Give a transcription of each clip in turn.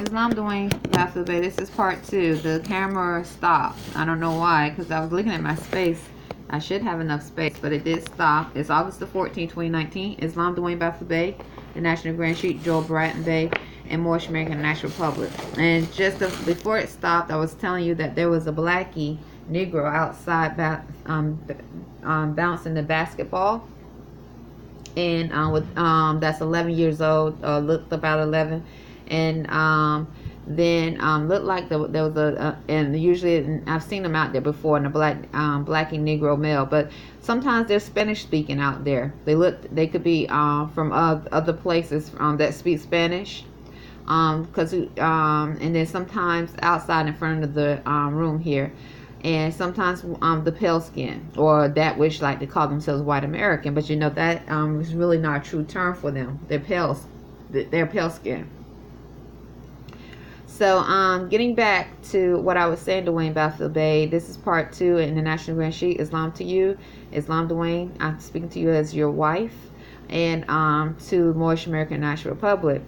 Islam doing Bey. This is part 2. The camera stopped. I don't know why, because I was looking at my space. I should have enough space, but it did stop. It's August the 14th, 2019. Islam Dwayne Bey, the National Grand Sheik, Joel Bratton Bey, and Moorish American National Republic. And just before it stopped, I was telling you that there was a blackie Negro outside bouncing the basketball. And that's 11 years old, looked about 11. And then looked like there was and usually I've seen them out there before, in a blackie Negro male, but sometimes they're Spanish speaking out there. They could be from other places that speak Spanish, and then sometimes outside in front of the room here, and sometimes the pale skin, or that which like to call themselves white American, but you know that is really not a true term for them. They're pale skin. So, getting back to what I was saying, Dwayne Bey, this is part 2 in the National Grand Sheik, Islam to you, Islam Dwayne. I'm speaking to you as your wife, and to Moorish American National Republic.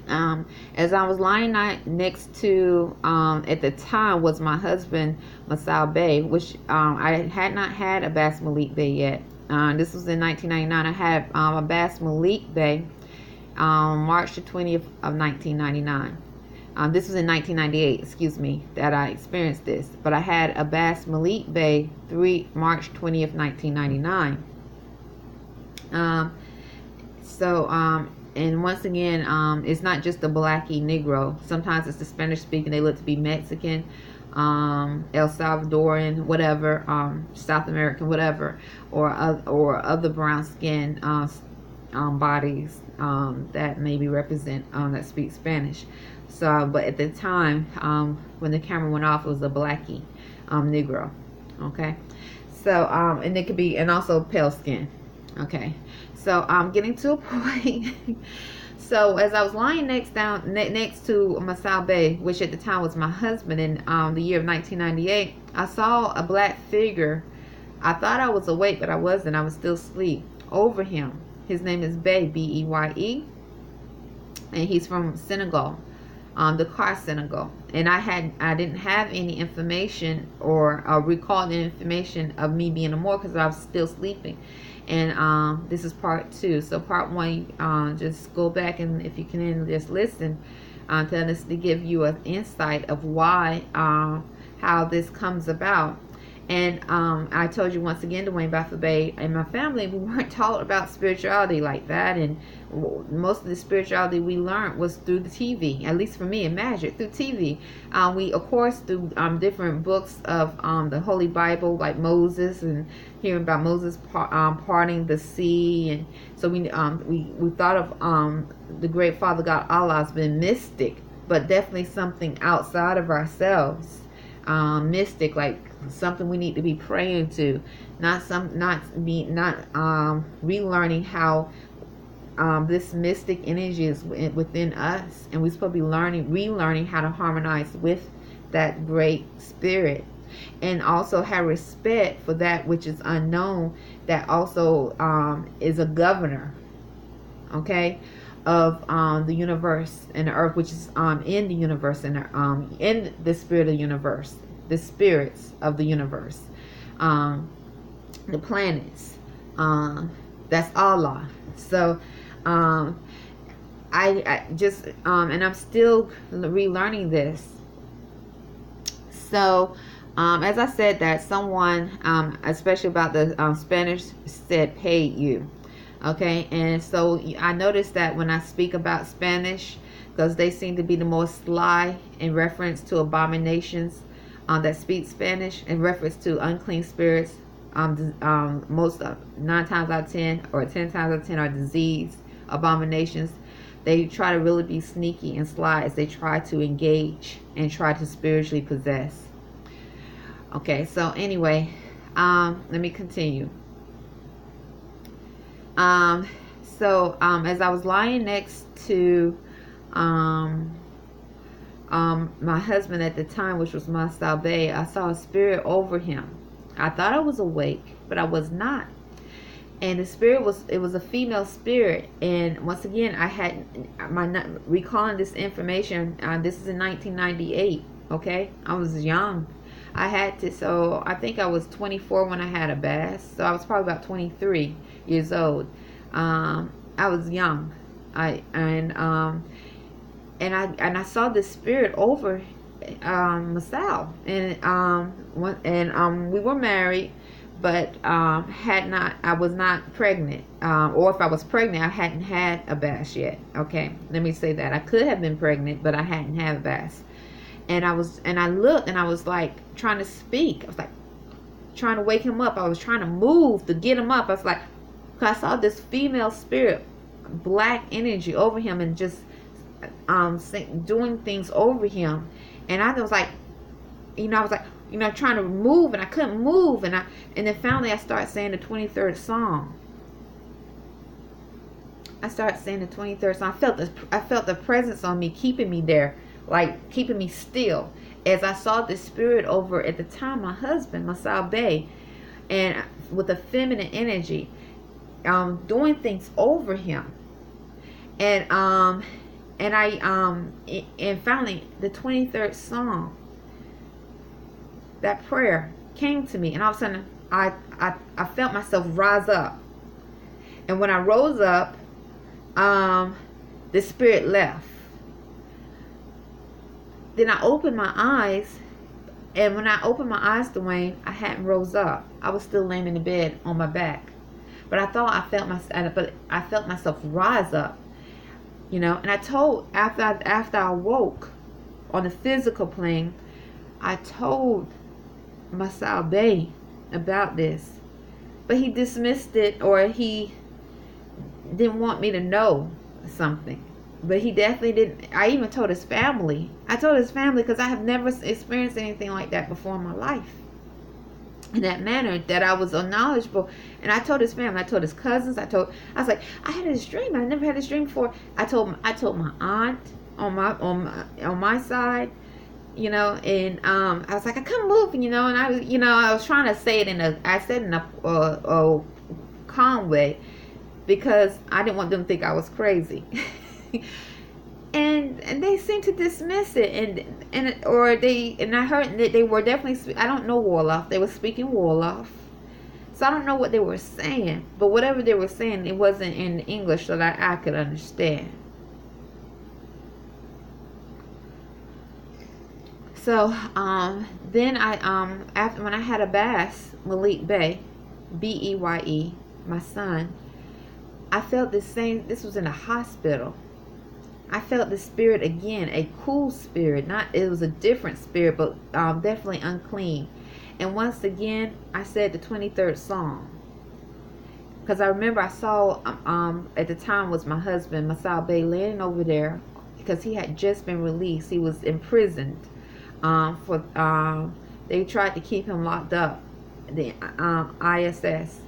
As I was lying next to, at the time, was my husband, Masal Bey, which I had not had Abbas Malik Bey yet. This was in 1999. I had Abbas Malik Bey March the 20th of 1999. This was in 1998, excuse me, that I experienced this. But I had Abbas Malik Bey March 20th, 1999. And once again, it's not just the blackie Negro. Sometimes it's the Spanish speaking. They look to be Mexican, El Salvadoran, whatever, South American, whatever, or other brown skin bodies that maybe represent that speak Spanish. So, but at the time, when the camera went off, it was a blackie Negro. Okay, so and it could be, and also pale skin. Okay, so I'm getting to a point. So as I was lying next to Masal Bey, which at the time was my husband, in the year of 1998, I saw a black figure. I thought I was awake, but I wasn't. I was still asleep over him. His name is Bey, B-E-Y-E, and he's from Senegal, Dakar, Senegal. And I didn't have any information or recall the information of me being a Moor because I was still sleeping. And this is part 2. So part 1, just go back, and if you can just listen to give you an insight of why, how this comes about. And I told you once again, Dwayne Bey, and my family, we weren't taught about spirituality like that. And most of the spirituality we learned was through the TV, at least for me and Magic, through TV. We, of course, through different books of the Holy Bible, like Moses, and hearing about Moses parting the sea. And so we thought of the great Father God Allah as being mystic, but definitely something outside of ourselves. Mystic, like something we need to be praying to, not relearning how this mystic energy is within us, and we're supposed to be relearning how to harmonize with that great spirit, and also have respect for that which is unknown, that also is a governor, okay, of the universe and the earth, which is in the universe, and in the spirit of the universe, the spirits of the universe, the planets, that's Allah. So I just and I'm still relearning this. So as I said, that someone, especially about the Spanish, said paid you. Okay, and so I noticed that when I speak about Spanish, because they seem to be the most sly in reference to abominations that speak Spanish, in reference to unclean spirits, most 9 times out of 10 or 10 times out of 10 are disease, abominations. They try to really be sneaky and sly as they try to engage and try to spiritually possess. Okay, so anyway, let me continue. As I was lying next to my husband at the time, which was Masal Bey, I saw a spirit over him. I thought I was awake, but I was not. And the spirit was, it was a female spirit. And once again, I had my, recalling this information, this is in 1998. Okay, I was young. I had to, so I think I was 24 when I had a bass, so I was probably about 23 years old. I was young. I saw this spirit over Masao, and we were married, but I was not pregnant, or if I was pregnant, I hadn't had a bass yet. Okay, let me say that I could have been pregnant, but I hadn't had a bass. And I looked, and I was like trying to speak. I was like trying to wake him up. I was trying to move to get him up. I was like, cause I saw this female spirit, black energy over him, and just doing things over him. And I was like, I was like, trying to move, and I couldn't move. And then finally I started saying the 23rd Psalm. I started saying the 23rd Psalm. I felt the presence on me, keeping me there, like keeping me still, as I saw the spirit over, at the time, my husband, Arrington-Bey, and with a feminine energy, doing things over him. And finally the 23rd Psalm, that prayer came to me, and all of a sudden I felt myself rise up. And when I rose up, the spirit left. Then I opened my eyes, and when I opened my eyes, Dwayne, I hadn't rose up. I was still laying in the bed on my back, but I felt myself rise up, And I told, after I woke on the physical plane, I told Arrington-Bey about this, but he dismissed it, or he didn't want me to know something. But he definitely didn't. I even told his family. I told his family, because I have never experienced anything like that before in my life, in that manner, that I was unknowledgeable. And I told his family. I told his cousins. I was like, I had this dream. I never had this dream before. I told my aunt on my side, and I was like, I couldn't move, and I was trying to say it in a calm way, because I didn't want them to think I was crazy. and they seemed to dismiss it, and I heard that they were definitely, I don't know Wolof, they were speaking Wolof, so I don't know what they were saying, but whatever they were saying, it wasn't in English so that I could understand. So then after, when I had a bass, Malik Bey, Beye, my son, I felt the same. This was in a hospital. I felt the spirit again, a cool spirit. It was a different spirit, but definitely unclean. And once again, I said the 23rd Psalm, because I remember I saw at the time was my husband, Arrington-Bey, laying over there, because he had just been released. He was imprisoned they tried to keep him locked up. The ISS,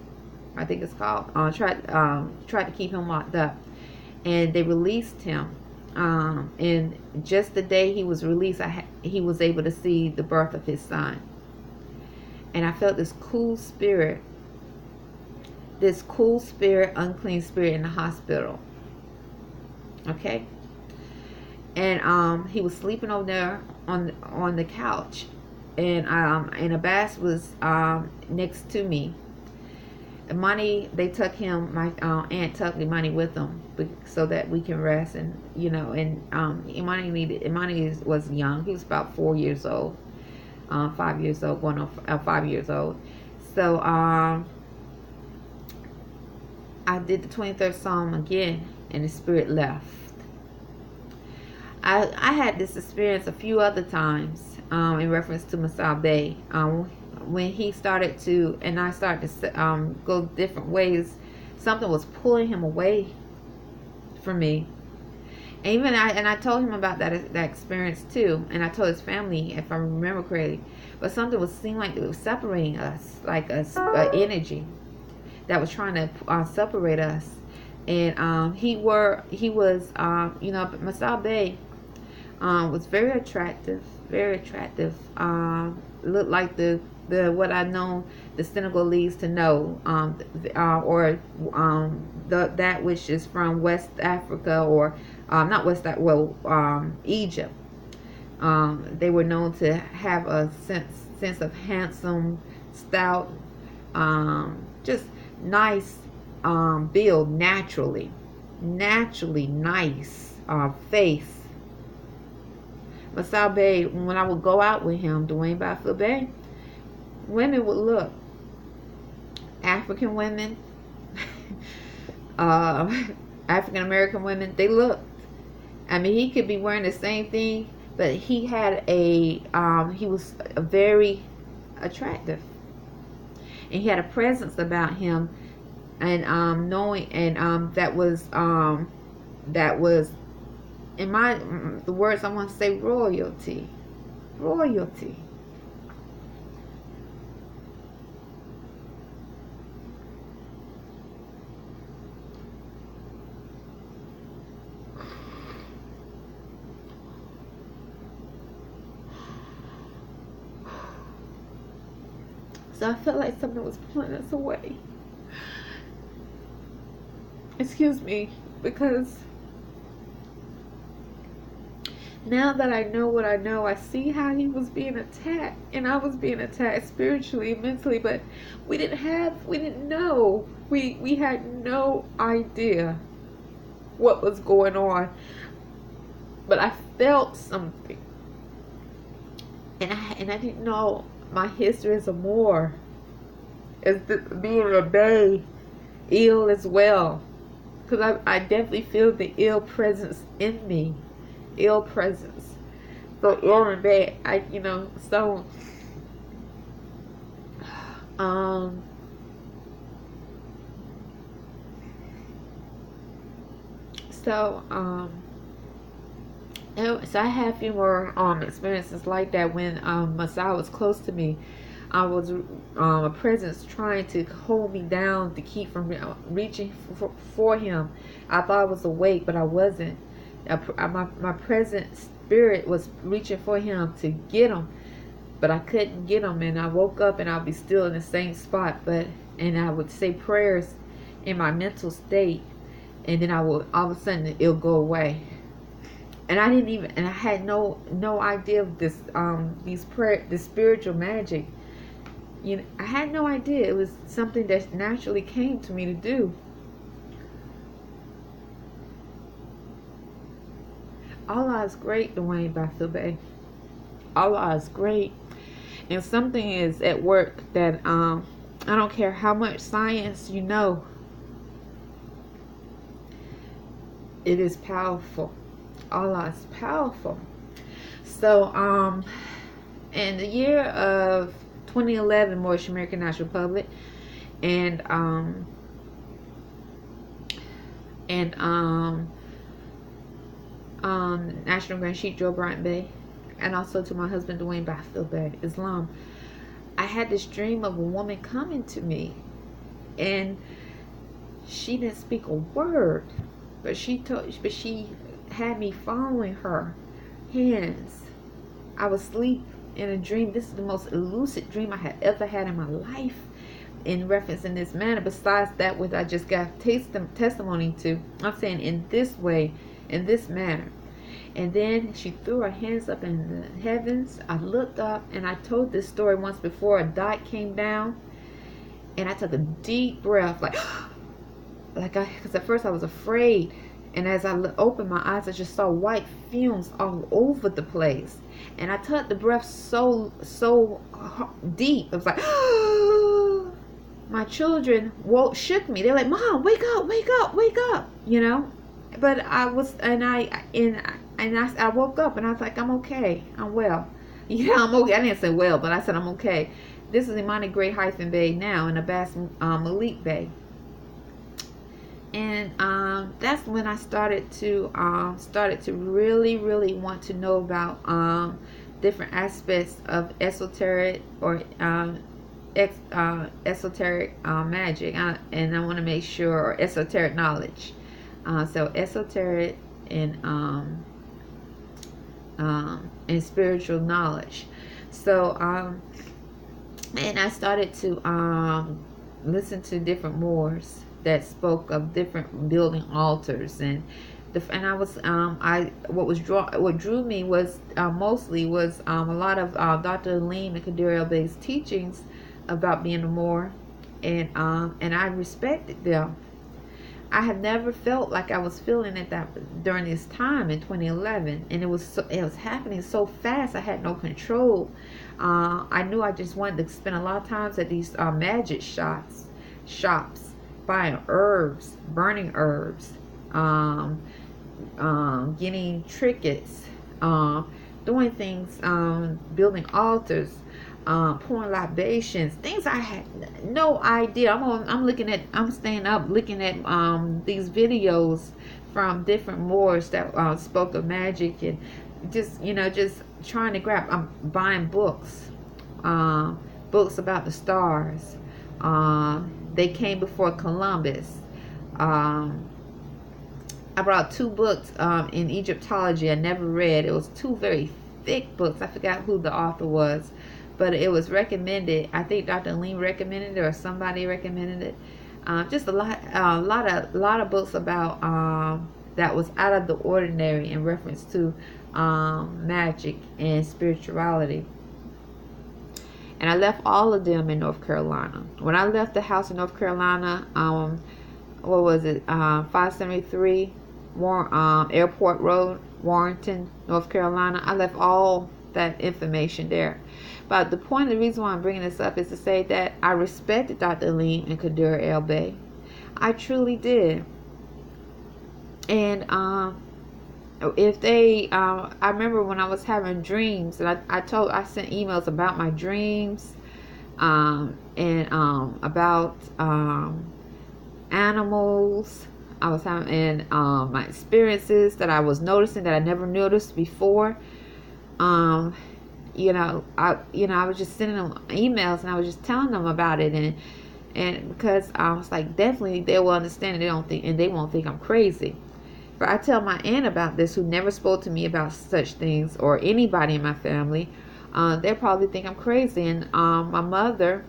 I think it's called, tried to keep him locked up, and they released him. And just the day he was released, he was able to see the birth of his son. And I felt this cool spirit, unclean spirit in the hospital. Okay. And he was sleeping over there on the couch, and a bass was next to me. Money, they took him, my aunt took Imani with them, so that we can rest, and Imani was young. He was about 4 years old, 5 years old, going on 5 years old. So I did the 23rd Psalm again, and the spirit left. I had this experience a few other times in reference to Arrington-Bey. When he started to, and I started to go different ways, something was pulling him away from me. And I told him about that experience too, and I told his family, if I remember correctly. But something seemed like it was separating us, like a energy that was trying to separate us. And he was Arrington-Bey, Was very attractive, very attractive. Looked like the what I know the Senegalese to know, or that which is from West Africa, or not West, Egypt. They were known to have a sense of handsome, stout, just nice build, naturally nice face. Masao Bey, when I would go out with him, Dwayne Byfield Bey, women would look. African women, African American women, they looked. I mean, he could be wearing the same thing, but he had he was very attractive, and he had a presence about him, and knowing, and that was in the words I want to say, royalty. So I felt like something was pulling us away. Excuse me, because now that I know what I know, I see how he was being attacked, and I was being attacked spiritually, mentally, but we didn't know. We had no idea what was going on. But I felt something. And I didn't know my history as a Moor, as being a Bey, ill as well. Because I definitely feel the ill presence in me. Ill presence. So ill and bad. So I had a few more experiences like that when Masai was close to me. I was a presence trying to hold me down to keep from reaching for him. I thought I was awake, but I wasn't. My present spirit was reaching for him to get him, but I couldn't get him. And I woke up and I'll be still in the same spot, and I would say prayers in my mental state, and then all of a sudden it'll go away. And I had no idea of this this spiritual magic. I had no idea. It was something that naturally came to me to do. Allah is great, Dwayne Byfield Bey. Allah is great. And something is at work that I don't care how much science you know. It is powerful. Allah is powerful. So in the year of 2011, Moorish American National Republic, and National Grand Sheikh Joe Bryant Bey, and also to my husband Dwayne Byfield Bey, Islam, I had this dream of a woman coming to me, and she didn't speak a word, but she had me following her hands. I was asleep in a dream. This is the most lucid dream I had ever had in my life, in reference in this manner, besides that which I just got testimony to. I'm saying in this way, in this manner. And then she threw her hands up in the heavens. I looked up, and I told this story once before. A dot came down, and I took a deep breath, because at first I was afraid. And as I opened my eyes, I just saw white fumes all over the place. And I took the breath so deep. It was like, my children shook me. They're like, "Mom, wake up, wake up, wake up!" But I was, I woke up, and I was like, "I'm okay, I'm well." I'm okay. I didn't say well, but I said I'm okay. This is Imani Gray Bey now in Abbas Malik Bey. And that's when I started to really want to know about different aspects of esoteric or esoteric magic, and I want to make sure, or esoteric knowledge. So esoteric and and spiritual knowledge. So, and I started to listen to different Moors that spoke of different building altars, and I was what drew me was mostly was a lot of Dr. Aleem and Kadir Bey's teachings about being a Moor, and I respected them. I have never felt like I was feeling it that during this time in 2011, and it was happening so fast. I had no control. I knew I just wanted to spend a lot of times at these magic shops, buying herbs, burning herbs, getting trinkets, doing things, building altars, pouring libations, things I had no idea. I'm staying up looking at these videos from different Moors that spoke of magic, and just trying to grab. I'm buying books, books about the stars. They came before Columbus. I brought 2 books in Egyptology I never read. It was 2 very thick books. I forgot who the author was, but it was recommended. I think Dr. Aleem recommended it, or somebody recommended it. Just a lot of books about that was out of the ordinary in reference to magic and spirituality. And I left all of them in North Carolina. When I left the house in North Carolina, what was it? 573 Airport Road, Warrenton, North Carolina. I left all that information there. But the reason why I'm bringing this up is to say that I respected Dr. Aleem and Kadir Bey. I truly did. And if they, I remember when I was having dreams, and I sent emails about my dreams, and about animals I was having, and my experiences that I was noticing that I never noticed before. I was just sending them emails, and I was just telling them about it, and because I was like, definitely they will understand, and they won't think I'm crazy. But I tell my aunt about this, who never spoke to me about such things, or anybody in my family. They probably think I'm crazy. And my mother,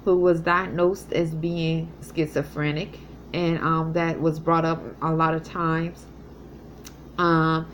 who was diagnosed as being schizophrenic, and that was brought up a lot of times. And